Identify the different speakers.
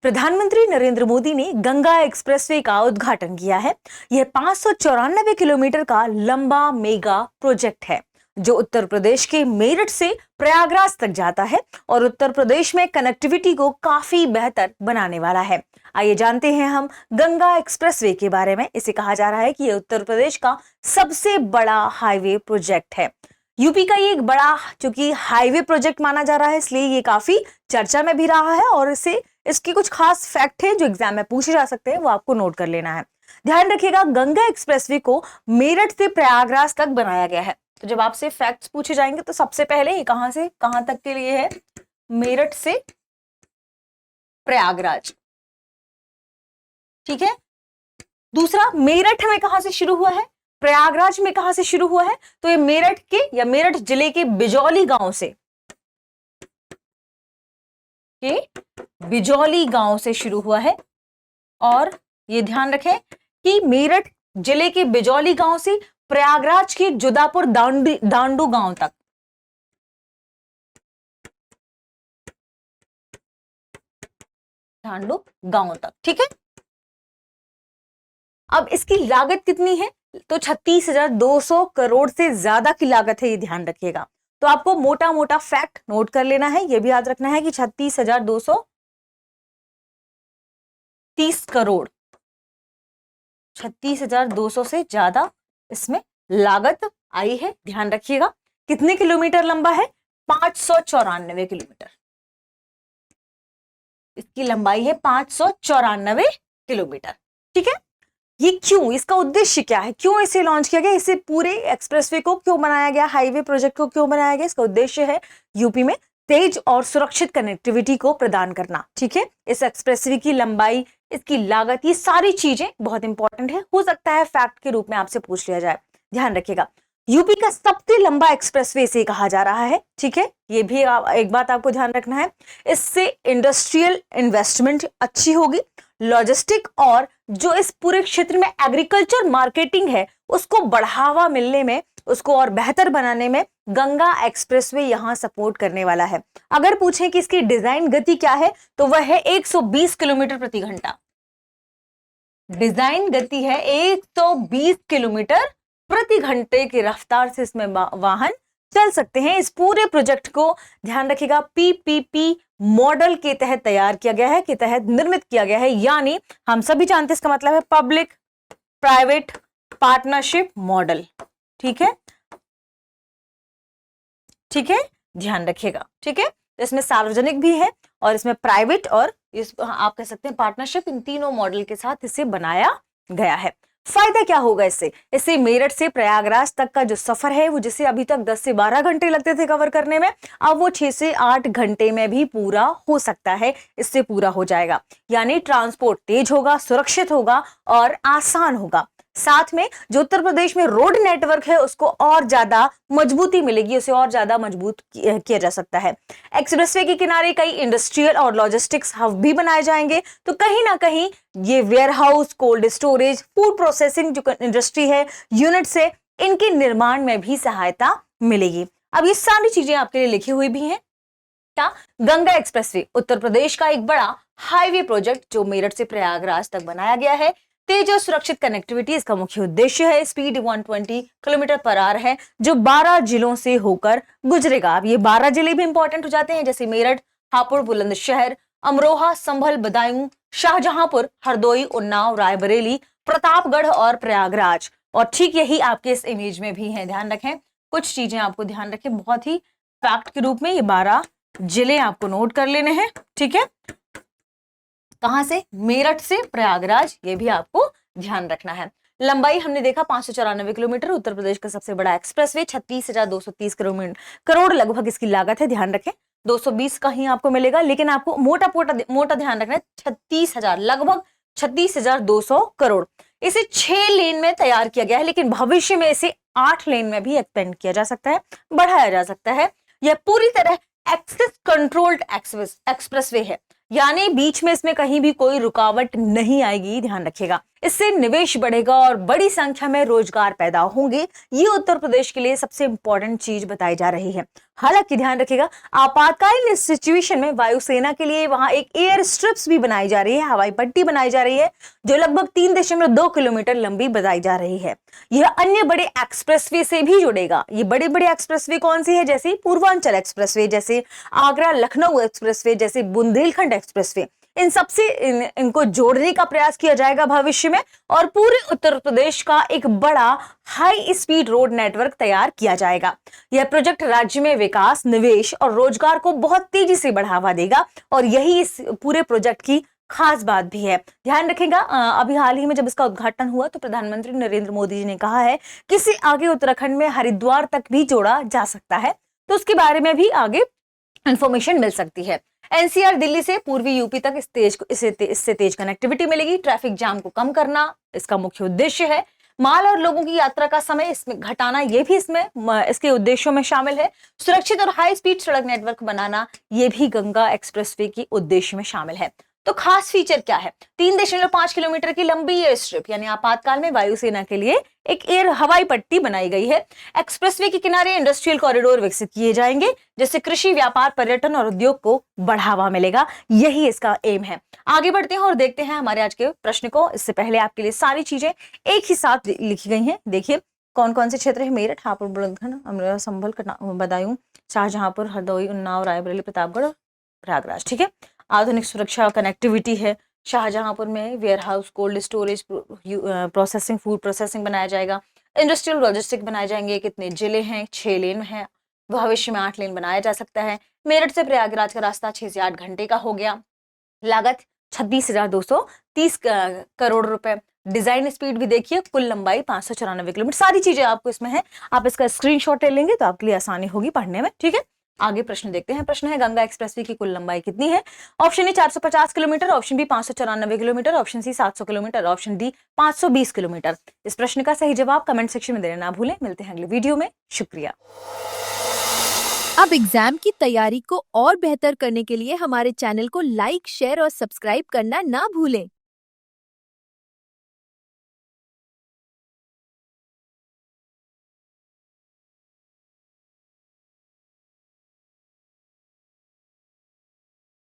Speaker 1: प्रधानमंत्री नरेंद्र मोदी ने गंगा एक्सप्रेसवे का उद्घाटन किया है। यह 594 किलोमीटर का लंबा मेगा प्रोजेक्ट है जो उत्तर प्रदेश के मेरठ से प्रयागराज तक जाता है और उत्तर प्रदेश में कनेक्टिविटी को काफी बेहतर बनाने वाला है। आइए जानते हैं हम गंगा एक्सप्रेसवे के बारे में। इसे कहा जा रहा है कि यह उत्तर प्रदेश का सबसे बड़ा हाईवे प्रोजेक्ट है। यूपी का ये एक बड़ा चूंकि हाईवे प्रोजेक्ट माना जा रहा है, इसलिए ये काफी चर्चा में भी रहा है और इसके कुछ खास फैक्ट है जो एग्जाम में पूछे जा सकते हैं, वो आपको नोट कर लेना है। ध्यान रखिएगा, गंगा एक्सप्रेसवे को मेरठ से प्रयागराज तक बनाया गया है। तो जब आपसे फैक्ट्स पूछे जाएंगे तो सबसे पहले ये कहां से कहां तक के लिए है? मेरठ से प्रयागराज, ठीक है। दूसरा, मेरठ में कहां से शुरू हुआ है, प्रयागराज में कहां से शुरू हुआ है? तो ये मेरठ के या मेरठ जिले के बिजौली गांव से शुरू हुआ है। और ये ध्यान रखें कि मेरठ जिले के बिजौली गांव से प्रयागराज के जुदापुर दांडू गांव तक, ठीक है। अब इसकी लागत कितनी है? तो 36,200 करोड़ से ज्यादा की लागत है, ये ध्यान रखिएगा। तो आपको मोटा मोटा फैक्ट नोट कर लेना है, ये भी याद रखना है कि 36,230 करोड़, 36,200 से ज्यादा इसमें लागत आई है। ध्यान रखिएगा। कितने किलोमीटर लंबा है? 594 किलोमीटर। इसकी लंबाई है 594 किलोमीटर, ठीक है। ये क्यों, इसका उद्देश्य क्या है, क्यों इसे लॉन्च किया गया, इसे पूरे एक्सप्रेसवे को क्यों बनाया गया, हाईवे प्रोजेक्ट को क्यों बनाया गया? इसका उद्देश्य है यूपी में तेज और सुरक्षित कनेक्टिविटी को प्रदान करना, ठीक है। इस एक्सप्रेसवे की लंबाई, इसकी लागत, ये सारी चीजें बहुत इंपॉर्टेंट है। हो सकता है फैक्ट के रूप में आपसे पूछ लिया जाए। ध्यान रखिएगा, यूपी का सबसे लंबा एक्सप्रेसवे इसे कहा जा रहा है, ठीक है। ये भी एक बात आपको ध्यान रखना है, इससे इंडस्ट्रियल इन्वेस्टमेंट अच्छी होगी, लॉजिस्टिक और जो इस पूरे क्षेत्र में एग्रीकल्चर मार्केटिंग है उसको बढ़ावा मिलने में, उसको और बेहतर बनाने में गंगा एक्सप्रेसवे यहां सपोर्ट करने वाला है। अगर पूछें कि इसकी डिजाइन गति क्या है तो वह है 120 किलोमीटर प्रति घंटा। डिजाइन गति है 120 किलोमीटर प्रति घंटे की रफ्तार से इसमें वाहन चल सकते हैं। इस पूरे प्रोजेक्ट को ध्यान रखिएगा पीपीपी मॉडल के तहत तैयार किया गया है, के तहत निर्मित किया गया है। यानी हम सभी जानते हैं इसका मतलब है पब्लिक प्राइवेट पार्टनरशिप मॉडल, ठीक है, ठीक है। ध्यान रखिएगा, ठीक है। इसमें सार्वजनिक भी है और इसमें प्राइवेट और आप कह सकते हैं पार्टनरशिप, इन तीनों मॉडल के साथ इसे बनाया गया है। फायदा क्या होगा इससे मेरठ से प्रयागराज तक का जो सफर है वो जिसे अभी तक 10 से 12 घंटे लगते थे कवर करने में, अब वो 6 से 8 घंटे में भी पूरा हो सकता है, इससे पूरा हो जाएगा। यानी ट्रांसपोर्ट तेज होगा, सुरक्षित होगा और आसान होगा। साथ में जो उत्तर प्रदेश में रोड नेटवर्क है उसको और ज्यादा मजबूती मिलेगी, उसे और ज्यादा मजबूत किया जा सकता है। एक्सप्रेसवे के किनारे कई इंडस्ट्रियल और लॉजिस्टिक्स हब भी बनाए जाएंगे, तो कहीं ना कहीं ये warehouse, cold storage, food processing जो इंडस्ट्री है, यूनिट्स है, इनके निर्माण में भी सहायता मिलेगी। अब ये सारी चीजें आपके लिए लिखी हुई भी हैं। गंगा एक्सप्रेसवे उत्तर प्रदेश का एक बड़ा हाईवे प्रोजेक्ट जो मेरठ से प्रयागराज तक बनाया गया है। तेज और सुरक्षित कनेक्टिविटी इसका मुख्य उद्देश्य है। स्पीड 120 किलोमीटर पर आवर है जो 12 जिलों से होकर गुजरेगा। अब ये 12 जिले भी इंपॉर्टेंट हो जाते हैं, जैसे मेरठ, हापुड़, बुलंदशहर, अमरोहा, संभल, बदायूं, शाहजहांपुर, हरदोई, उन्नाव, रायबरेली, प्रतापगढ़ और प्रयागराज। और ठीक यही आपके इस इमेज में भी है। ध्यान रखें, कुछ चीजें आपको ध्यान रखें, बहुत ही फैक्ट के रूप में ये 12 जिले आपको नोट कर लेने हैं, ठीक है। कहां से? मेरठ से प्रयागराज, ये भी आपको ध्यान रखना है। लंबाई हमने देखा 594 किलोमीटर, उत्तर प्रदेश का सबसे बड़ा एक्सप्रेसवे, 36,230 करोड़ लगभग इसकी लागत है। ध्यान रखें 220 कहीं आपको मिलेगा, लेकिन आपको मोटा ध्यान रखना है 36,000, लगभग 36,200 करोड़। इसे 6 लेन में तैयार किया गया है, लेकिन भविष्य में इसे 8 लेन में भी एक्सपेंड किया जा सकता है, बढ़ाया जा सकता है। यह पूरी तरह एक्सेस कंट्रोल्ड एक्सप्रेसवे है, यानी बीच में इसमें कहीं भी कोई रुकावट नहीं आएगी। ध्यान रखिएगा, इससे निवेश बढ़ेगा और बड़ी संख्या में रोजगार पैदा होंगे। ये उत्तर प्रदेश के लिए सबसे इंपॉर्टेंट चीज बताई जा रही है। हालांकि ध्यान रखिएगा, आपातकालीन सिचुएशन में वायुसेना के लिए वहां एक एयर स्ट्रिप्स भी बनाई जा रही है, हवाई पट्टी बनाई जा रही है, जो लगभग 3.2 किलोमीटर लंबी बताई जा रही है। यह अन्य बड़े एक्सप्रेसवे से भी जुड़ेगा। ये बड़े बड़े एक्सप्रेसवे कौन सी है? जैसे पूर्वांचल एक्सप्रेसवे, जैसे आगरा लखनऊ एक्सप्रेसवे, जैसे बुंदेलखंड एक्सप्रेसवे, इन सबसे इनको जोड़ने का प्रयास किया जाएगा भविष्य में, और पूरे उत्तर प्रदेश का एक बड़ा हाई स्पीड रोड नेटवर्क तैयार किया जाएगा। यह प्रोजेक्ट राज्य में विकास, निवेश और रोजगार को बहुत तेजी से बढ़ावा देगा, और यही इस पूरे प्रोजेक्ट की खास बात भी है। ध्यान रखेगा, अभी हाल ही में जब इसका उद्घाटन हुआ तो प्रधानमंत्री नरेंद्र मोदी जी ने कहा है कि इसे आगे उत्तराखंड में हरिद्वार तक भी जोड़ा जा सकता है, तो उसके बारे में भी आगे इंफॉर्मेशन मिल सकती है। एनसीआर दिल्ली से पूर्वी यूपी तक इससे तेज कनेक्टिविटी मिलेगी। ट्रैफिक जाम को कम करना इसका मुख्य उद्देश्य है। माल और लोगों की यात्रा का समय इसमें घटाना, ये भी इसके उद्देश्यों में शामिल है। सुरक्षित और हाई स्पीड सड़क नेटवर्क बनाना, ये भी गंगा एक्सप्रेसवे की उद्देश्य में शामिल है। तो खास फीचर क्या है? 3.5 किलोमीटर की लंबी एयर स्ट्रिप, यानी आपातकाल में वायुसेना के लिए एक एयर हवाई पट्टी बनाई गई है। एक्सप्रेसवे के किनारे इंडस्ट्रियल कॉरिडोर विकसित किए जाएंगे, जिससे कृषि, व्यापार, पर्यटन और उद्योग को बढ़ावा मिलेगा। यही इसका एम है। आगे बढ़ते हैं और देखते हैं हमारे आज के प्रश्न को। इससे पहले आपके लिए सारी चीजें एक ही साथ लिखी गई हैं। देखिए कौन कौन से क्षेत्र है? मेरठ, हापुड़, बुलंदशहर, अमरोहा, संभल, बदायूं, शाहजहांपुर, हरदोई, उन्नाव, रायबरेली, प्रतापगढ़, प्रयागराज। ठीक है। आधुनिक सुरक्षा कनेक्टिविटी है। शाहजहांपुर में warehouse, cold storage, processing, food processing बनाया जाएगा। इंडस्ट्रियल लॉजिस्टिक बनाए जाएंगे। कितने जिले हैं? 6 लेन हैं। भविष्य में 8 लेन बनाया जा सकता है। मेरठ से प्रयागराज का रास्ता 6 से 8 घंटे का हो गया। लागत 26,230 करोड़ रुपए। डिजाइन स्पीड भी देखिए, कुल लंबाई 594 किलोमीटर। सारी चीजें आपको इसमें है। आप इसका स्क्रीनशॉट ले लेंगे तो आपके लिए आसानी होगी पढ़ने में। ठीक है। आगे प्रश्न देखते हैं। प्रश्न है गंगा एक्सप्रेसवे की कुल लंबाई कितनी है? Option A 450 kilometre, option B 594 kilometre, option C 700 kilometre, option D 520 kilometre. इस प्रश्न का सही जवाब कमेंट सेक्शन में देना ना भूलें। मिलते हैं अगले वीडियो में। शुक्रिया।
Speaker 2: अब एग्जाम की तैयारी को और बेहतर करने के लिए हमारे चैनल को लाइक, शेयर और सब्सक्राइब करना ना भूलें।